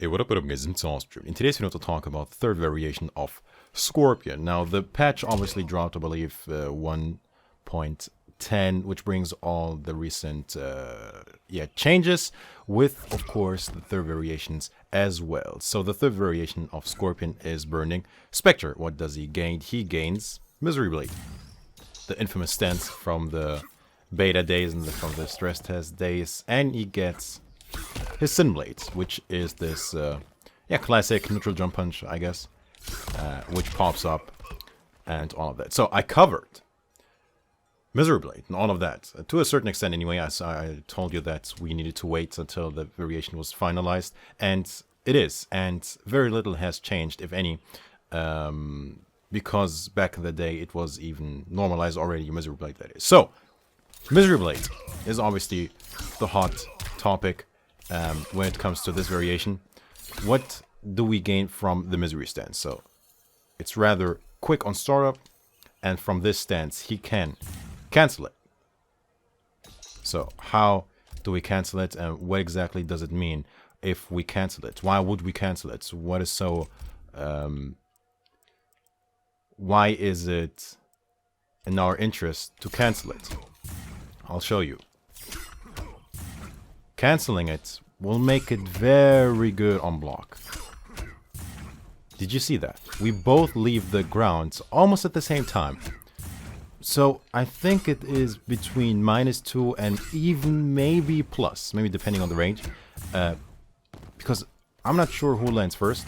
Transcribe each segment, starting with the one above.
Hey, what up, guys? It's Austrian. In today's video, to talk about the third variation of Scorpion. Now, the patch obviously dropped, I believe, 1.10, which brings all the recent changes, with, of course, the third variations as well. So the third variation of Scorpion is Burning Specter. What does he gain? He gains Misery Blade, the infamous stance from the beta days and from the stress test days, and he gets his Sin Blade, which is this classic neutral jump punch, I guess, which pops up and all of that. So I covered Misery Blade and all of that to a certain extent anyway, as I told you that we needed to wait until the variation was finalized, and it is, and very little has changed, if any, because back in the day it was even normalized already, Misery Blade, that is. So Misery Blade is obviously the hot topic when it comes to this variation. What do we gain from the Misery stance? So it's rather quick on startup, and from this stance he can cancel it. So how do we cancel it, and what exactly does it mean if we cancel it? Why would we cancel it? What is so why is it in our interest to cancel it? I'll show you. Canceling it will make it very good on block. Did you see that? We both leave the ground almost at the same time. So I think it is between -2 and even maybe plus, maybe depending on the range. Because I'm not sure who lands first.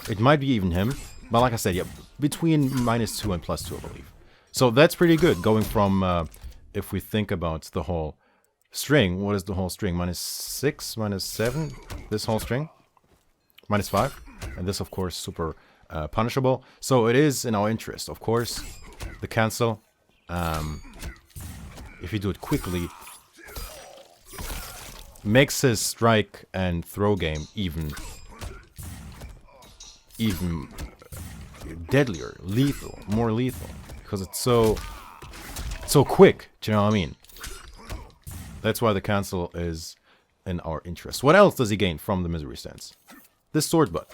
It might be even him. But like I said, yeah, between -2 and +2, I believe. So that's pretty good, going from, if we think about the whole string, what is the whole string? -6, -7, this whole string, -5, and this, of course, super punishable. So it is in our interest, of course. The cancel, if you do it quickly, makes his strike and throw game even deadlier, lethal, more lethal, because it's so quick. Do you know what I mean? That's why the cancel is in our interest. What else does he gain from the Misery stance? This sword butt.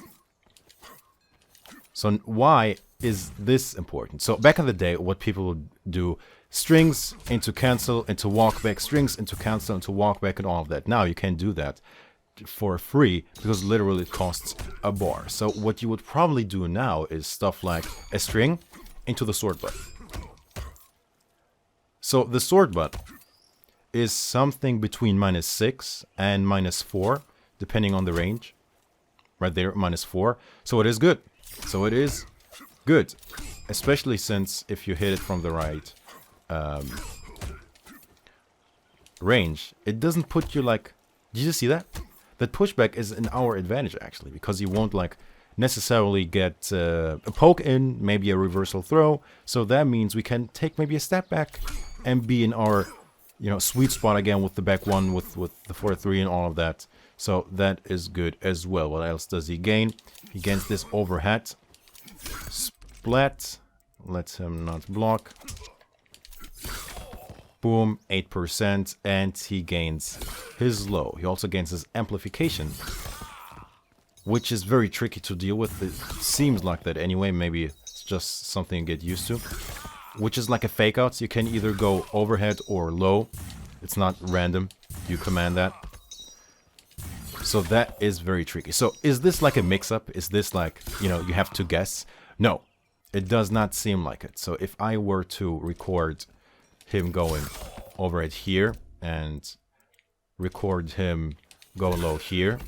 So why is this important? So back in the day, what people would do, strings into cancel, into walk back, strings into cancel, into walk back, and all of that. Now you can't do that for free, because literally it costs a bar. So what you would probably do now is stuff like a string into the sword butt. So the sword butt is something between -6 and -4, depending on the range. Right there, -4. So it is good. So it is good, especially since if you hit it from the right range, it doesn't put you like... Did you see that? That pushback is in our advantage, actually, because you won't like necessarily get a poke in, maybe a reversal throw. So that means we can take maybe a step back and be in our, sweet spot again with the back one, with the 4-3 and all of that. So that is good as well. What else does he gain? He gains this overhead splat. Lets him not block. Boom, 8%, and he gains his low. He also gains his amplification, which is very tricky to deal with. It seems like that anyway. Maybe it's just something you get used to. Which is like a fake out. So you can either go overhead or low. It's not random. You command that. So that is very tricky. So is this like a mix-up? Is this like, you have to guess? No, it does not seem like it. So if I were to record him going overhead here and record him go low here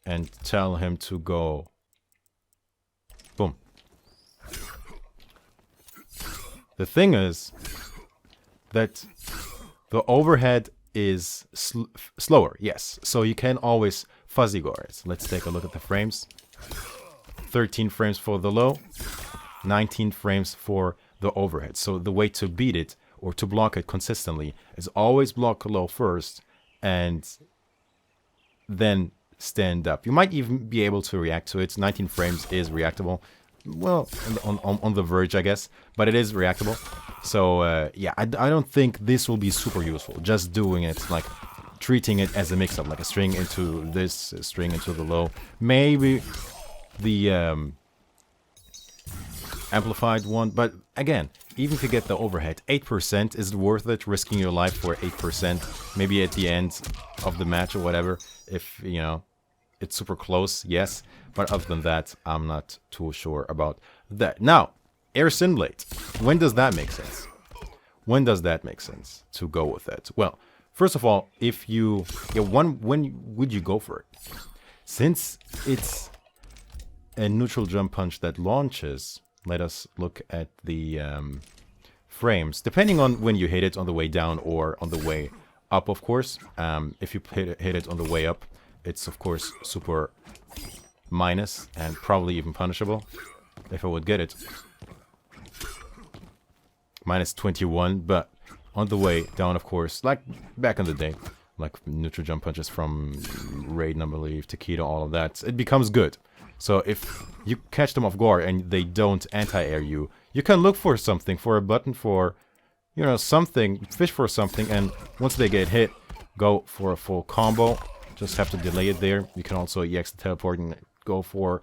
and tell him to go boom. The thing is that the overhead is slower, yes. So you can always fuzzy guard it. Let's take a look at the frames. 13 frames for the low, 19 frames for the overhead. So the way to beat it or to block it consistently is always block low first and then stand up. You might even be able to react to it. 19 frames is reactable. Well, on the verge, I guess, but it is reactable. So yeah, I don't think this will be super useful. Just doing it like treating it as a mix-up, like a string into this, a string into the low. Maybe the amplified one, but again, even to get the overhead, 8%, is it worth it risking your life for 8%? Maybe at the end of the match or whatever, if, you know, it's super close, yes. But other than that, I'm not too sure about that. Now, Air Synblade. When does that make sense? When does that make sense to go with that? Well, first of all, if you... Yeah, when would you go for it? Since it's a neutral jump punch that launches, let us look at the frames. Depending on when you hit it, on the way down or on the way up, of course. If you hit it on the way up, it's, of course, super minus and probably even punishable, if I would get it. Minus 21, but on the way down, of course, like back in the day, like neutral jump punches from Raiden, I believe, Takedo, all of that, it becomes good. So if you catch them off guard and they don't anti-air you, you can look for something, for a button, for, you know, something, fish for something, and once they get hit, go for a full combo. Just have to delay it there. You can also EX the teleport and go for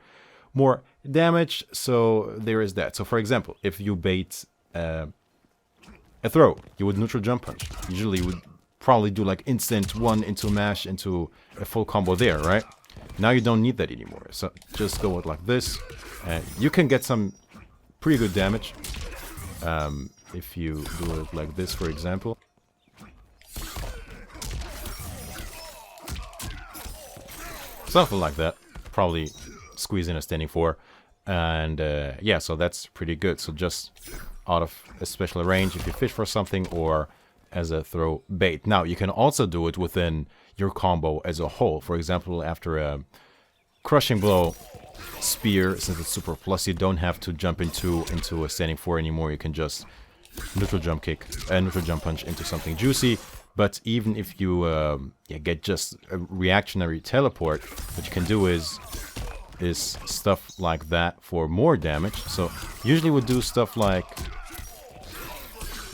more damage. So there is that. So for example, if you bait a throw, you would neutral jump punch. Usually you would probably do like instant one into mash into a full combo there, right? Now you don't need that anymore. So just go with like this, and you can get some pretty good damage if you do it like this, for example. Something like that. Probably squeeze in a standing 4. And yeah, so that's pretty good. So just out of a special range if you fish for something or as a throw bait. Now, you can also do it within your combo as a whole. For example, after a crushing blow spear, since it's super plus, you don't have to jump into a standing 4 anymore. You can just neutral jump kick, neutral jump punch into something juicy. But even if you get just a reactionary teleport, what you can do is stuff like that for more damage. So usually would do stuff like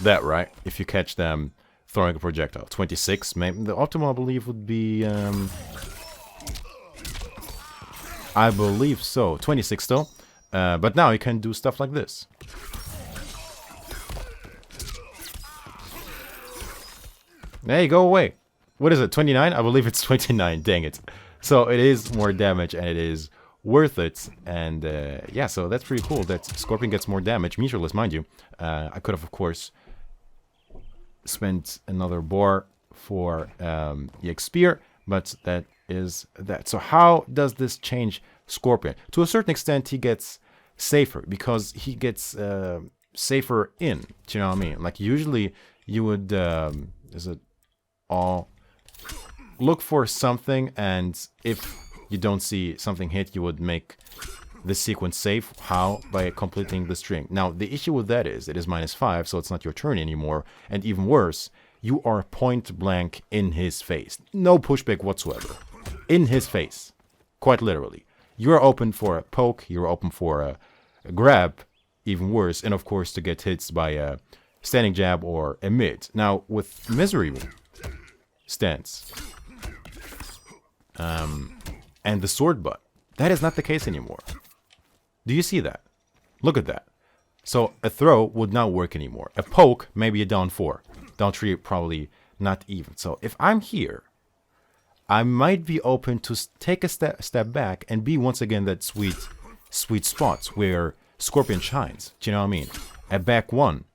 that, right? If you catch them throwing a projectile. 26, maybe the optimal, I believe, would be I believe so, 26 still. But now you can do stuff like this. Hey, go away. What is it, 29? I believe it's 29, dang it. So it is more damage and it is worth it. And yeah, so that's pretty cool that Scorpion gets more damage, meterless, mind you. I could have, of course, spent another bar for EX Spear, but that is that. So how does this change Scorpion? To a certain extent, he gets safer because he gets safer in. Do you know what I mean? Like usually you would is it all look for something, and if you don't see something hit, you would make the sequence safe. How? By completing the string. Now, the issue with that is it is -5, so it's not your turn anymore. And even worse, you are point blank in his face. No pushback whatsoever. In his face. Quite literally. You're open for a poke, you're open for a grab, even worse, and of course to get hits by a standing jab or a mid. Now, with Misery stance and the sword butt, that is not the case anymore. Do you see that? Look at that. So a throw would not work anymore. A poke, maybe a down 4. Down 3, probably not even. So if I'm here, I might be open to take a step back and be once again that sweet spots where Scorpion shines. Do you know what I mean? At back 1,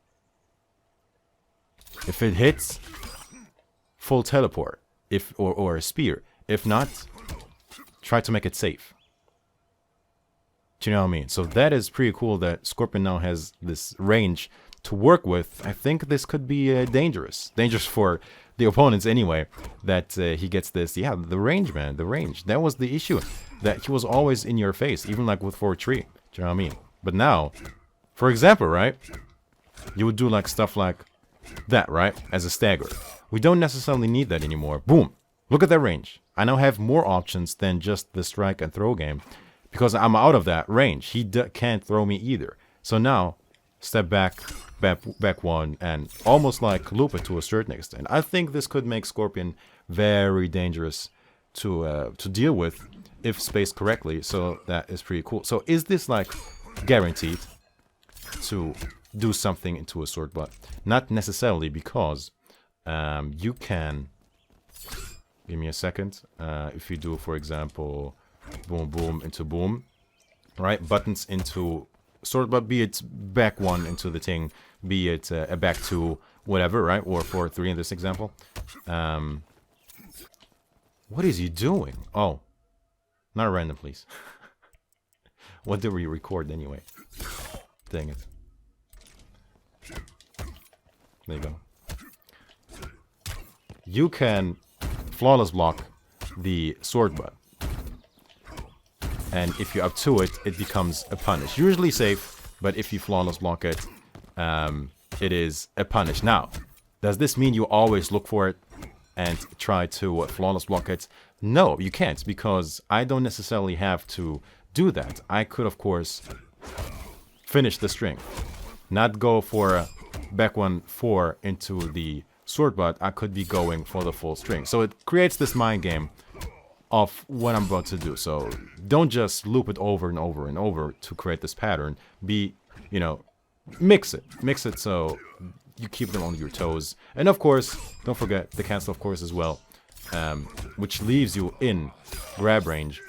if it hits, full teleport, or a spear. If not, try to make it safe. Do you know what I mean? So that is pretty cool that Scorpion now has this range to work with. I think this could be dangerous for the opponents anyway, that he gets this. Yeah, the range, man, the range. That was the issue, that he was always in your face, even like with 4-3. Do you know what I mean? But now, for example, right, you would do like stuff like that, right, as a stagger. We don't necessarily need that anymore. Boom, look at that range. I now have more options than just the strike and throw game, because I'm out of that range. He can't throw me either. So now, step back 1, and almost like loop it to a certain extent. I think this could make Scorpion very dangerous to deal with if spaced correctly. So that is pretty cool. So is this like guaranteed to do something into a sword butt? Not necessarily, because you can, give me a second, if you do, for example, boom boom into boom, right, buttons into sword butt, be it back 1 into the thing, be it a back 2, whatever, right, or forward 3 in this example. What is he doing? Oh, not random, please. What did we record anyway? Dang it. There you go. You can flawless block the sword butt, and if you're up to it, it becomes a punish. Usually safe, but if you flawless block it, it is a punish. Now, does this mean you always look for it and try to flawless block it? No, you can't, because I don't necessarily have to do that. I could, of course, finish the string, not go for a back 1-4 into the sword butt. I could be going for the full string. So it creates this mind game of what I'm about to do. So don't just loop it over and over and over to create this pattern. Be, you know, mix it so you keep them on your toes. And of course, don't forget the cancel, of course, as well, which leaves you in grab range.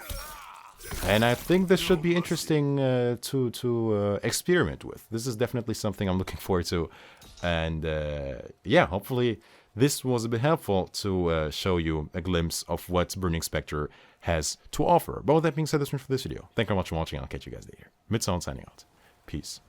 And I think this should be interesting to experiment with. This is definitely something I'm looking forward to. And yeah, hopefully this was a bit helpful to show you a glimpse of what Burning Specter has to offer. But with that being said, that's it for this video. Thank you very much for watching. I'll catch you guys later. Midsound signing out. Peace.